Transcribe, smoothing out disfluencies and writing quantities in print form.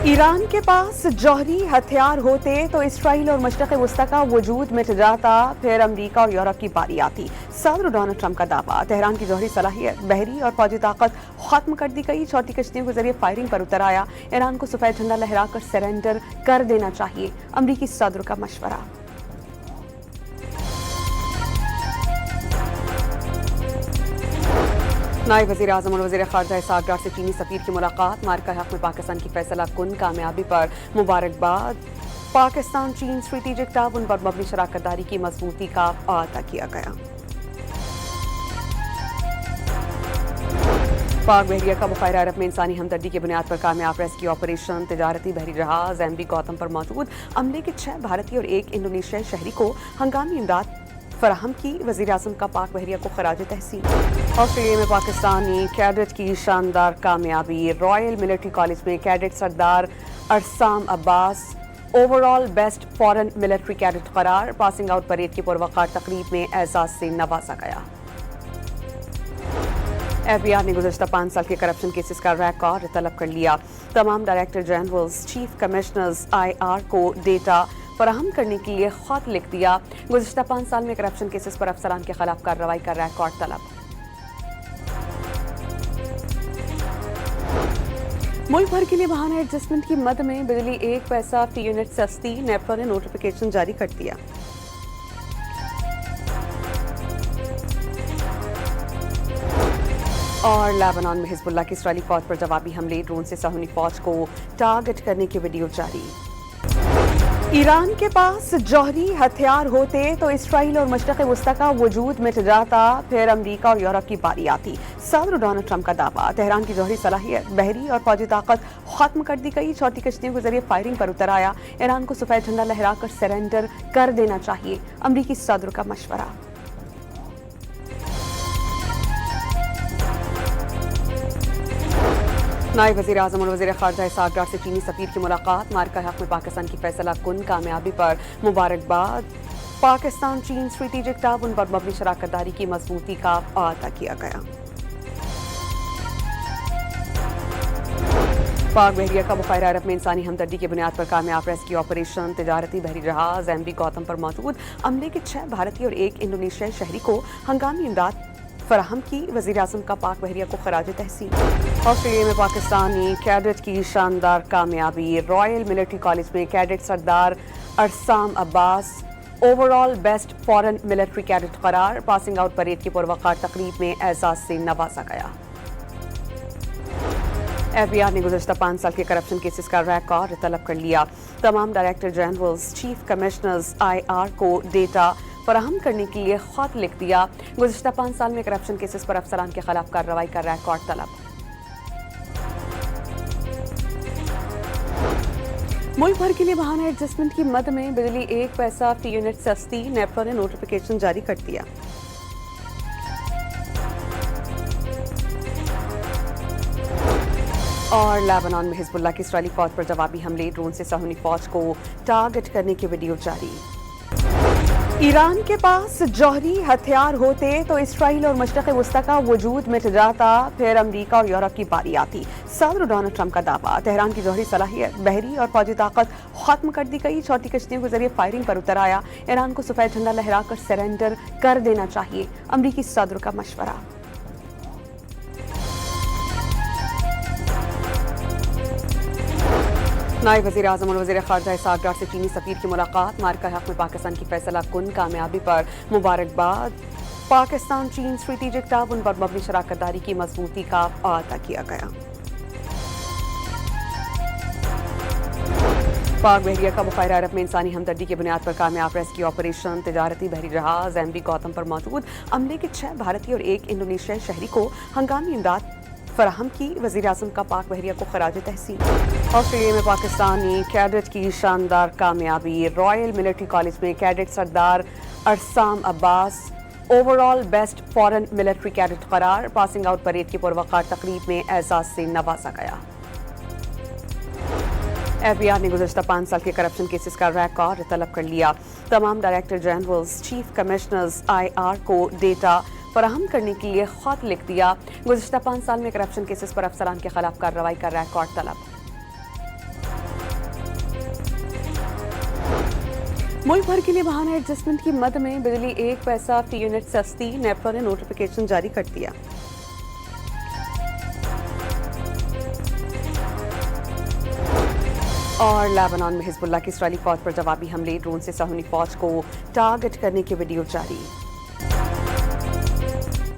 Iran के पास जौहरी हथियार होते तो इसराइल और मशरक़ वस्ती का वजूद मिट जाता, फिर अमरीका और यूरोप की बारी आती। सदर डोनाल्ड ट्रंप का दावा, तेहरान की जौहरी सलाहियत, बहरी और फौजी ताकत खत्म कर दी गई। छोटी कश्तियों के जरिए फायरिंग पर उतर आया। ईरान को सफेद झंडा लहराकर सरेंडर कर देना चाहिए, अमरीकी सदर का मशवरा। नायब वज़ीर आज़म और वज़ीर ख़ारजा इसहाक़ डार से चीनी सफ़ीर की मुलाकात। मार्का हक़ में पाकिस्तान की फैसला कुन कामयाबी पर मुबारकबाद। पाकिस्तान चीन स्ट्रेटेजिक ताउन पर मबनी शराकतदारी की मजबूती का अहदा किया गया। पाक बहरिया का बुखारा अरब में इंसानी हमदर्दी की बुनियाद पर कामयाब रेस्क्यू ऑपरेशन। तिजारती बहरी जहाज एमवी गौतम पर मौजूद अमले के 6 भारतीय और 1 इंडोनेशियाई शहरी को हंगामी इमदाद फराहम की। वज़ीर आज़म का पाक बहरिया को खराज तहसीन। ऑस्ट्रेलिया में पाकिस्तानी कैडेट की शानदार कामयाबी। रॉयल मिलिट्री कॉलेज में cadet Sardar Arsam Abbas overall best foreign military cadet करार। पासिंग आउट परेड की पुरवकार तकरीब में एजाज से नवाजा गया। FBI ने गुज़श्ता 5 साल के करप्शन केसेस का रिकॉर्ड तलब कर लिया। तमाम director generals, chief commissioners IR को डेटा फराहम करने के लिए खत लिख दिया। गुज़श्ता 5 साल में करप्शन केसेस पर अफसरान के खिलाफ कार्रवाई का रिकॉर्ड तलब। मुल्क भर के लिए बहाना एडजस्टमेंट की मद में बिजली 1 पैसा फी यूनिट सस्ती। नेपरा ने नोटिफिकेशन जारी कर दिया। और लेबनान में हिजबुल्लाह की इस्राईली फौज पर जवाबी हमले। ड्रोन से सहूनी फौज को टारगेट करने की वीडियो जारी। ईरान के पास जौहरी हथियार होते तो इसराइल और मशरक़ वस्ती का वजूद मिट जाता, फिर अमरीका और यूरोप की बारी आती। सदर डोनाल्ड ट्रंप का दावा, तेहरान की जौहरी सलाहियत, बहरी और फौजी ताकत खत्म कर दी गई। छोटी कश्तियों के जरिए फायरिंग पर उतर आया। ईरान को सफेद झंडा लहराकर सरेंडर कर देना चाहिए, अमरीकी सदर का मशवरा। नायब वज़ीर आज़म और वज़ीर ख़ारजा इसहाक़ डार से चीनी सफ़ीर की मुलाकात। मार्का हक़ में पाकिस्तान की फैसला कुन कामयाबी पर मुबारकबाद। पाकिस्तान चीन स्ट्रेटेजिक ताउन पर मबनी शराकतदारी की मजबूती का अहदा किया गया। पाक बहरिया का बुखारा अरब में इंसानी हमदर्दी की बुनियाद पर कामयाब रेस्क्यू ऑपरेशन। तिजारती बहरी जहाज एमवी गौतम पर मौजूद अमले के 6 भारतीय और 1 इंडोनेशियाई शहरी को हंगामी इमदाद फराहम की। वज़ीर आज़म का पाक बहरिया को खराज तहसीन। ऑस्ट्रेलिया में पाकिस्तानी कैडेट की शानदार कामयाबी। रॉयल मिलिट्री कॉलेज में cadet Sardar Arsam Abbas overall best foreign military cadet करार। पासिंग आउट परेड की पुरवकार तकरीब में एजाज से नवाजा गया। FBI ने गुज़श्ता 5 साल के करप्शन केसेस का रिकॉर्ड तलब कर लिया। तमाम director generals, chief commissioners IR को डेटा फराहम करने के लिए खत लिख दिया। गुज़श्ता 5 साल में करप्शन केसेस पर अफसरान के खिलाफ कार्रवाई का रिकॉर्ड तलब। मुल्क भर के लिए बहाना एडजस्टमेंट की मद में बिजली 1 पैसा फी यूनिट सस्ती। नेपरा ने नोटिफिकेशन जारी कर दिया। और लेबनान में हिजबुल्लाह की इस्राईली फौज पर जवाबी हमले। ड्रोन से सहूनी फौज को टारगेट करने की वीडियो जारी। ईरान के पास जौहरी हथियार होते तो इसराइल और मशरक़ वस्ती का वजूद मिट जाता, फिर अमरीका और यूरोप की बारी आती। सदर डोनाल्ड ट्रंप का दावा, तेहरान की जौहरी सलाहियत, बहरी और फौजी ताकत खत्म कर दी गई। छोटी कश्तियों के जरिए फायरिंग पर उतर आया। ईरान को सफेद झंडा लहराकर सरेंडर कर देना चाहिए, अमरीकी सदर का मशवरा। नायब वज़ीर आज़म और वज़ीर ख़ारजा इसहाक़ डार से चीनी सफ़ीर की मुलाकात। मार्का हक़ में पाकिस्तान की फैसला कुन कामयाबी पर मुबारकबाद। पाकिस्तान चीन स्ट्रेटेजिक ताउन पर मबनी शराकतदारी की मजबूती का अहदा किया गया। पाक बहरिया का बुखारा अरब में इंसानी हमदर्दी की बुनियाद पर कामयाब रेस्क्यू ऑपरेशन। तिजारती बहरी जहाज एमवी गौतम पर मौजूद अमले के 6 भारतीय और 1 इंडोनेशियाई शहरी को हंगामी इमदाद फराहम की। वज़ीर आज़म का पाक बहरिया को खराज तहसीन। ऑस्ट्रेलिया में पाकिस्तानी कैडेट की शानदार कामयाबी। रॉयल मिलिट्री कॉलेज में cadet Sardar Arsam Abbas overall best foreign military cadet करार। पासिंग आउट परेड की पुरवकार तकरीब में एजाज से नवाजा गया। FBI ने गुज़श्ता 5 साल के करप्शन केसेस का रिकॉर्ड तलब कर लिया। तमाम director generals, chief commissioners IR को डेटा फराहम करने के लिए खत लिख दिया। गुज़श्ता 5 साल में करप्शन केसेस पर अफसरान के खिलाफ कार्रवाई का रिकॉर्ड तलब। मुल्क भर के लिए बहाना एडजस्टमेंट की मद में बिजली 1 पैसा फी यूनिट सस्ती, नेपरा ने नोटिफिकेशन जारी कर दिया। और लेबनान में हिजबुल्लाह की इसराइली फौज पर जवाबी हमले, ड्रोन से सहूनी फौज को टारगेट करने की वीडियो जारी।